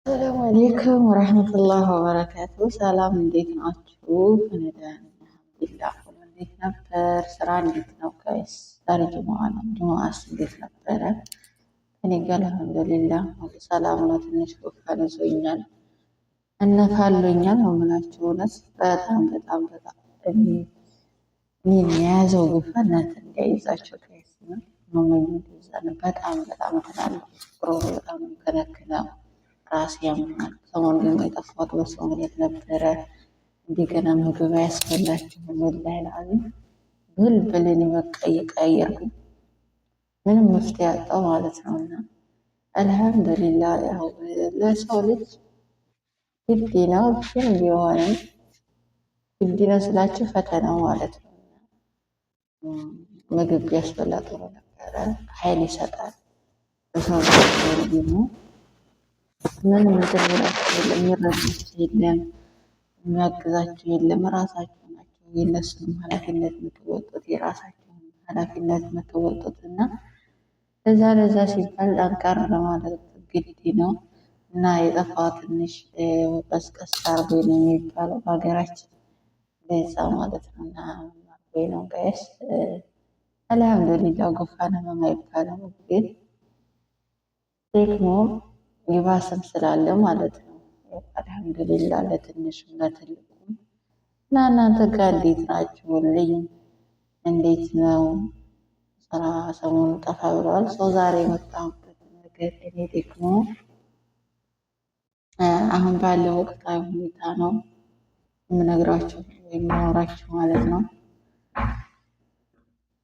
ሰላም አሌይኩም ወረህመቱላህ ወበረካቱ። ሰላም እንዴት ናችሁ? እኔ ደህና ነኝ አልሐምዱሊላህ። እንዴት ነበር? ስራ እንዴት ነው? ጋይስ ዛሬ ጅሙዓ ነው። ጅሙዓስ እንዴት ነበረ? እኔ ጋር አልሐምዱሊላህ ሰላም ነው። ትንሽ ጉንፋን ይዞኛል እነፋለኛል ነው የምላችሁ። እውነት በጣም እኔን የያዘው ጉንፋን እናንተ እንዳይዛቸው ጋይስ ነው በጣም ትላለሁ። በጣም ከነክነው ራሴ ያምናል። ሰሞኑን ደግሞ የጠፋሁት በሰው ምክንያት ነበረ። እንደገና ምግብ አያስፈላችሁም ወላሂ ለአዚም ብልብልን በቃ እየቀያየርኩኝ ምንም መፍትሄ ያጣው ማለት ነው። እና አልሐምዱሊላህ ያው ለሰው ልጅ ግድ ነው፣ ግን ቢሆንም ግድ ነው ስላችሁ ፈተናው ማለት ነው። ምግብ ቢያስበላ ጥሩ ነበረ፣ ኃይል ይሰጣል። በሰው ደግሞ ምንም እንትን ብላችሁ የለም፣ የሚረዳችሁ የለም፣ የሚያግዛችሁ የለም። ራሳችሁ ናቸው የእነሱንም ኃላፊነት የምትወጡት የራሳችሁን ኃላፊነት የምትወጡት እና ለዛ ሲባል ጠንከር ለማለት ግድ ነው። እና የጠፋው ትንሽ ቀስቀስ አርጎ ነው የሚባለው በሀገራችን ለዛ ማለት ነው። እና ወይ ነው ጋይስ አልሐምዱሊላህ ጉንፋን ህመም አይባልም፣ ግን ደግሞ ይባስም ስላለ ማለት ነው። አልሐምዱሊላህ ለትንሹም ለትልቁም። እና እናንተ ጋር እንዴት ናችሁልኝ? እንዴት ነው ስራ? ሰሞኑ ጠፋ ብለዋል። ሰው ዛሬ የመጣሁበት ነገር እኔ ደግሞ አሁን ባለው ወቅታዊ ሁኔታ ነው የምነግራችሁ ወይም ማወራችሁ ማለት ነው።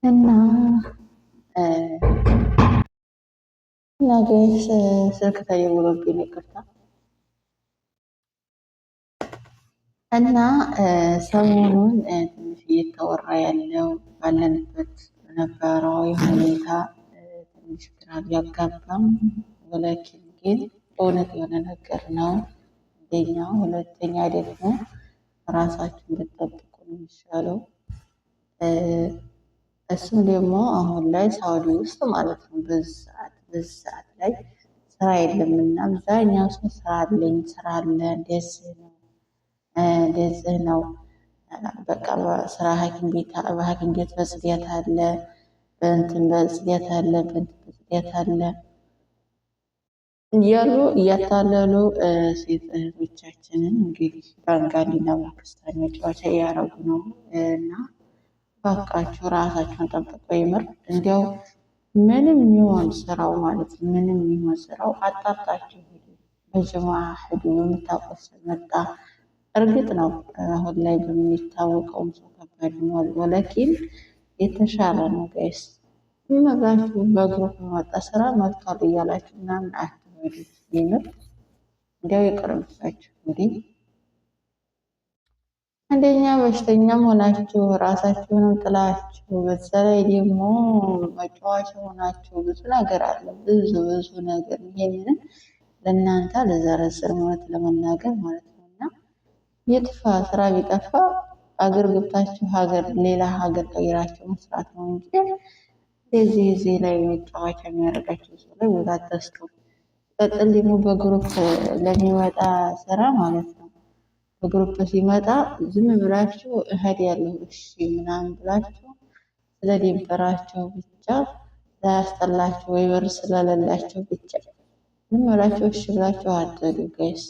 እና ነገ ስልክ ተደውሎብኝ ይቅርታ። እና ሰሞኑን ትንሽ እየተወራ ያለው ባለንበት ነባራዊ ሁኔታ ትንሽ ግራ ቢያጋባም ወላኪን ግን እውነት የሆነ ነገር ነው። አንደኛ፣ ሁለተኛ ደግሞ ራሳችሁን ብትጠብቁ ነው የሚሻለው። እሱም ደግሞ አሁን ላይ ሳውዲ ውስጥ ማለት ነው በዚህ ሰዓት ላይ ስራ የለምና አብዛኛው ሰው ስራ አለኝ ስራ አለ እንደዚህ ነው በቃ ስራ በሐኪም ቤት በጽዳት አለ፣ በእንትን በጽዳት አለ፣ በእንትን በጽዳት አለ እያሉ እያታለሉ ሴት እህቶቻችንን እንግዲህ ባንጋሊና ፓኪስታን መጫወቻ እያደረጉ ነው። እና ባካችሁ ራሳችሁን ጠብቀው ይምር። እንዲያው ምንም ይሆን ስራው ማለት ምንም ይሆን ስራው አጣርታችሁ ሂዱ። በጅማ ሂዱ። የምታውቁት መጣ እርግጥ ነው አሁን ላይ በሚታወቀውም ሰው ከባድ ነው፣ ወለኪን የተሻለ ነው ጋይስ። ይመዛችሁ በግሩፕ መጣ ስራ መጥቷል እያላችሁ ምናምን አትበሉ። ይምር እንዲያው ይቅርብሳችሁ እንግዲህ አንደኛ በሽተኛም ሆናችሁ ራሳችሁንም ጥላችሁ በዛ ላይ ደግሞ መጫወቻ ሆናችሁ ብዙ ነገር አለ። ብዙ ነገር ይሄንን ለእናንተ ለዘረዝር እውነት ለመናገር ማለት ነው። እና የጥፋ ስራ ቢጠፋ አገር ገብታችሁ ሌላ ሀገር ቀይራችሁ መስራት ነው እንጂ እዚህ ላይ መጫወቻ የሚያደርጋችሁ ሰው ላይ ቦታ ተስቶ ቀጥል ደግሞ በግሩፕ ለሚወጣ ስራ ማለት ነው። በግሩፕ ሲመጣ ዝም ብላችሁ እህድ ያለው እሺ ምናምን ብላችሁ ስለደበራቸው ብቻ ላያስጠላችሁ ወይ በር ስለሌላቸው ብቻ ዝም ብላችሁ እሺ ብላችሁ አትሄዱ ጋይስ።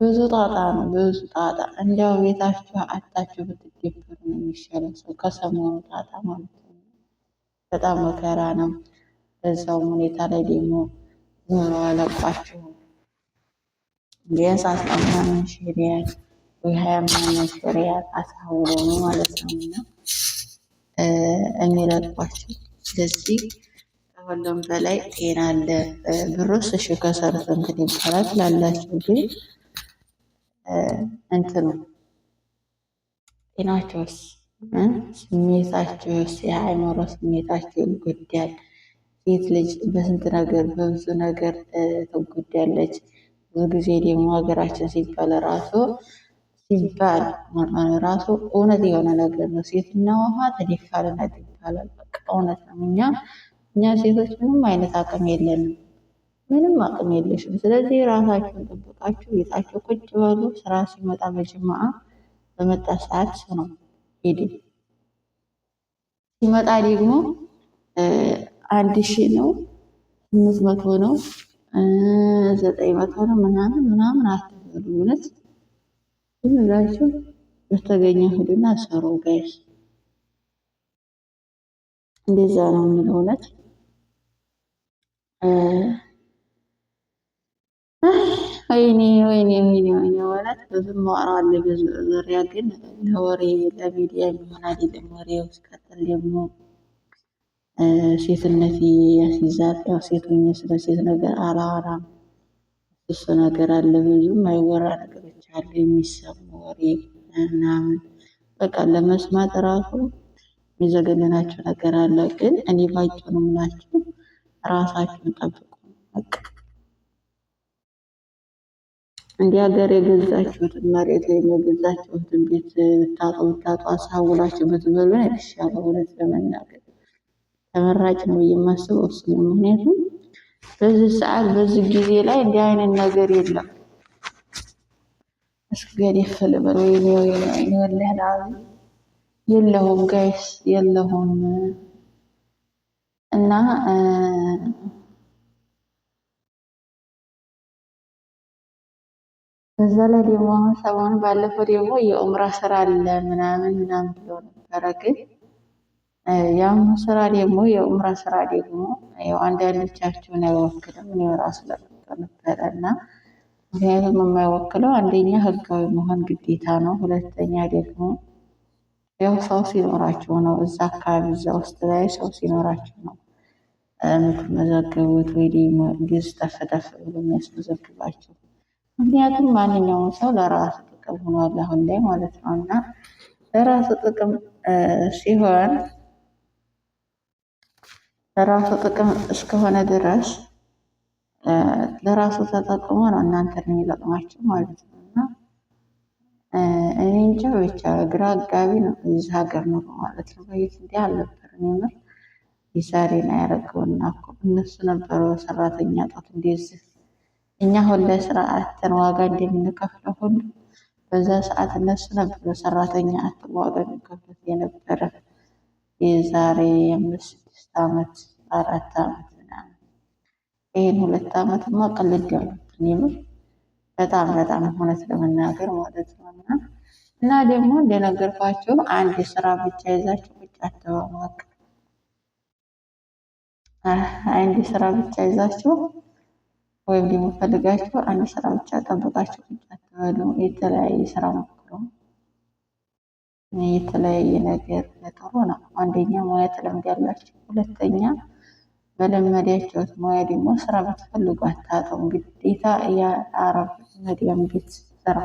ብዙ ጣጣ ነው፣ ብዙ ጣጣ። እንዲያው ቤታችሁ አጣችሁ ብትደበሩ ነው የሚሻለው ሰው ከሰሞኑ ጣጣ ማለት ነው። በጣም መከራ ነው። በዛውም ሁኔታ ላይ ደግሞ ኑሮ አለቋችሁ ቢያንስ 15 ሪያል ወይ 25 ሪያል አሳውሎ ነው ማለት ነው እና የሚለቋችሁ። ስለዚህ ከሁሉም በላይ ጤና አለ። ብሩስ እሺ ከሰርቶ እንትን ይባላል ላላችሁ፣ ግን እንትኑ ጤናችሁስ ስሜታችሁስ የአእምሮ ስሜታችሁ ይጎዳል። ሴት ልጅ በስንት ነገር በብዙ ነገር ትጎዳለች። ብዙ ጊዜ ደግሞ ሀገራችን ሲባል ራሱ እውነት የሆነ ነገር ነው። ሴትና ውሃ ተደፋልናት ይባላል። በቃ እውነት ነው። እኛ ሴቶች ምንም አይነት አቅም የለንም። ምንም አቅም የለሽም። ስለዚህ ራሳችሁን ጠብቃችሁ ቤታችሁ ቁጭ በሉ። ስራ ሲመጣ በጅማዓ በመጣ ሰዓት ነው ሄዱ። ሲመጣ ደግሞ 1000 ነው 800 ነው 900 ነው ምናምን ምናምን አትበሉ። እውነት ዝም ብላችሁ በተገኘው ሂዱና ሰሩ ጋይስ። እንደዛ ነው የምለው እውነት። ወይኔ ወይኔ ወይኔ ወይኔ እውነት ብዙም ማወራው አለ ብዙ ዙሪያ፣ ግን ለወሬ ለሚዲያ የሚሆን አይደለም ወሬው። ሲቀጥል ደግሞ ሴትነት ያስይዛል። ያው ሴት ሆኜ ስለ ሴት ነገር አላወራም። እሱ ነገር አለ፣ ብዙ የማይወራ ነገሮች አሉ፣ የሚሰሙ ወሬ ምናምን በቃ ለመስማት ራሱ የሚዘገንናቸው ነገር አለ። ግን እኔ ባጭሩ ነው የምላችሁ፣ ራሳችሁን ጠብቁ። በቃ እንደ ሀገር የገዛችሁትን መሬት ወይም የገዛችሁትን ቤት ብታጡ አሳውላችሁ ብትበሉ ነው የተሻለው። እውነት ለመናገር ተመራጭ ነው የማስበው እሱ ነው። ምክንያቱም በዚህ ሰዓት በዚህ ጊዜ ላይ እንዲህ አይነት ነገር የለም። እስገድ ይፈልበል ወይኔ ወይኔ ወይኔ ወላሂ ላዚ የለሁም ጋይስ የለሁም። እና በዛ ላይ ደግሞ አሁን ሰሞኑን ባለፈው ደግሞ የኡምራ ስራ አለ ምናምን ምናምን ብሎ ነበረ። ግን ያም ስራ ደግሞ የኡምራ ስራ ደግሞ ያው አንዳንዶቻችሁን አይወክልም። እኔ ራሱ ለቅቄው ነበረ እና ምክንያቱም የማይወክለው አንደኛ ህጋዊ መሆን ግዴታ ነው። ሁለተኛ ደግሞ ያው ሰው ሲኖራቸው ነው እዛ አካባቢ እዛ ውስጥ ላይ ሰው ሲኖራቸው ነው የምትመዘገቡት፣ ወይ ደግሞ ግዝ ተፈተፍ ብሎ የሚያስመዘግባቸው። ምክንያቱም ማንኛውም ሰው ለራሱ ጥቅም ሆኗል አሁን ላይ ማለት ነው። እና ለራሱ ጥቅም ሲሆን ለራሱ ጥቅም እስከሆነ ድረስ ለራሱ ተጠቅሞ ነው እናንተን የሚጠቅማችሁ ማለት ነው። እና እኔ እንጃ ብቻ ግራ አጋቢ ነው የዚህ ሀገር ኑሮ ማለት ነው። በፊት እንዲህ አልነበረም። የምር የዛሬን አያደርገውና እኮ እነሱ ነበሩ ሰራተኛ ጣት እንደዚህ እኛ አሁን ላይ ስራ አጥተን ዋጋ እንደምንከፍለው ሁሉ በዛ ሰዓት እነሱ ነበሩ ሰራተኛ አጥተው ዋጋ የሚከፍሉት የነበረ። የዛሬ 5-6 ዓመት 4 ዓመት ምናምን ይህን 2 ዓመትማ ቅልድ ያሉትን የምር በጣም በጣም እውነት ለመናገር ማለት ነው። እና ደግሞ እንደነገርኳችሁ አንድ ስራ ብቻ ይዛችሁ ብቻ አትበሉ። አንድ ስራ ብቻ ይዛችሁ ወይም ደግሞ ፈልጋችሁ አንድ ስራ ብቻ ጠብቃችሁ ብቻ አትበሉ። የተለያየ ስራ ሞክሩ። የተለያየ ነገር ጥሩ ነው። አንደኛ ሙያ ትለምዳላችሁ፣ ሁለተኛ በለመዳችሁት ሙያ ደግሞ ስራ ብትፈልጉ አታጡም። ግዴታ የአረብ መዲያም ቤት ስራ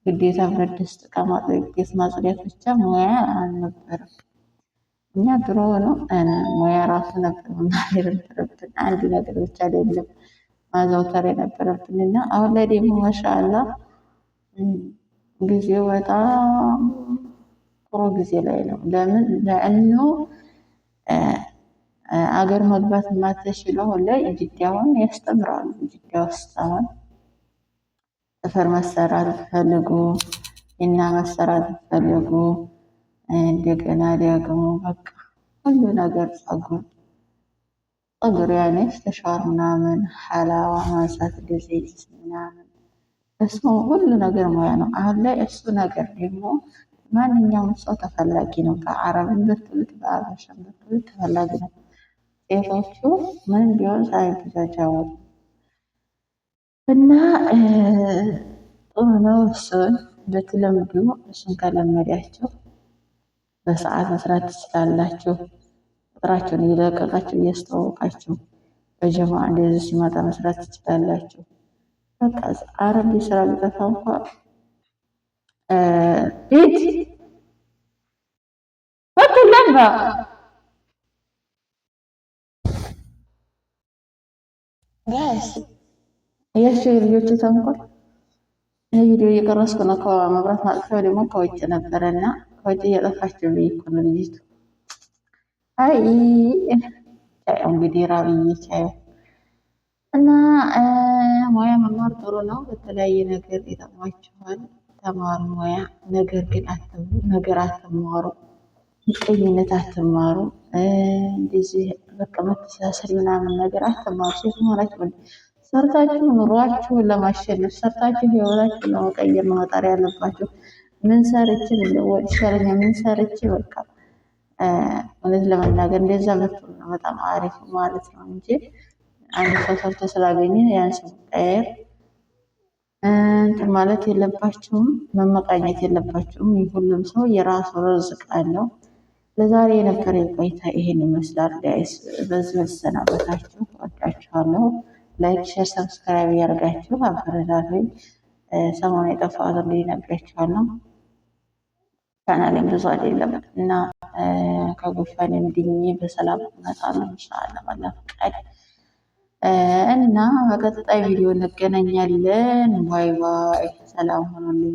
ግዴታ ብረት ድስት ዕቃ ማጠብ ቤት ማጽዳት ብቻ ሙያ አልነበረም። እኛ ድሮ ነው ሙያ ራሱ ነበር መማር የነበረብን፣ አንድ ነገር ብቻ አይደለም ማዘውተር የነበረብን። እና አሁን ላይ ደግሞ ማሻአላ ጊዜው በጣም ጥሩ ጊዜ ላይ ነው። ለምን ለእኑ አገር መግባት የማትችሉ አሁን ላይ ጅዳውን ያስተምራሉ። ጅዳ ውስጥ አሁን ጥፍር መሰራት ፈልጉ እና መሰራት ፈልጉ እንደገና ደግሞ በቃ ሁሉ ነገር ጸጉር ያኔ ተሻር ምናምን ሐላዋ ማንሳት እንደዚህ ምናምን እሱ ሁሉ ነገር ሙያ ነው። አሁን ላይ እሱ ነገር ደግሞ ማንኛውም ሰው ተፈላጊ ነው። በአረብም ብትሉት በአበሻም ብትሉት ተፈላጊ ነው። ሴቶቹ ምንም ቢሆን ሳይበዛቸው እና ጥሩ ነው። እሱን ብትለምዱ እሱን ከለመዳችሁ በሰዓት መስራት ትችላላችሁ። ቁጥራችሁን እየለቀቃችሁ እያስተዋወቃችሁ በጀማ እንደዚህ ሲመጣ መስራት ትችላላችሁ። በቃ አረብ ስራ ቢጠፋ እንኳ ቤት ወጥለባ ጋይስ እያቸው የልጆቹ ተንኮል ቪዲዮ እየቀረስኩ ነው። ከመብራት ማጥፊያው ደግሞ ከውጭ ነበረና ከውጭ እየጠፋቸው እኮ ነው ልጅቱ። አይ እንግዲህ ራብዬ ቻዩ እና ሙያ መማር ጥሩ ነው። በተለያየ ነገር ይጠቅማችኋል። ተማሩ ሙያ። ነገር ግን ነገር አትማሩ፣ ምቀኝነት አትማሩ፣ እንደዚህ በቃ መተሳሰል ምናምን ነገር አትማሩ። ሴት መሆናችሁ ሰርታችሁ ኑሯችሁን ለማሸነፍ ሰርታችሁ ህይወታችሁን ለመቀየር ነው መጣር ያለባችሁ። ምን ሰርቼ ልለወጥ ይሻለኛል፣ ምን ሰርቼ በቃ እውነት ለመናገር እንደዛ ብትሉ ነው በጣም አሪፍ ማለት ነው እንጂ አንድ ሰው ሰርቶ ስላገኘ ያን ሰው መቀየር እንትን ማለት የለባችሁም፣ መመቃኘት የለባችሁም። ሁሉም ሰው የራሱ ርዝቅ አለው። ለዛሬ የነበረኝ ቆይታ ይሄን ይመስላል ጋይስ። በዚህ መሰናበታችሁ ወዳችኋለሁ። ላይክ፣ ሼር፣ ሰብስክራይብ እያደረጋችሁ አበረታቱኝ። ሰሞኑን የጠፋሁት እንግዲህ ነግራችኋለሁ። ቻናሌም ብዙ አይደለም እና ከጉንፋኔም ድኜ በሰላም እመጣለሁ ኢንሻአላህ ባላህ ፈቃድ እና በቀጣይ ቪዲዮ እንገናኛለን። ባይ ባይ። ሰላም ሆኖልኝ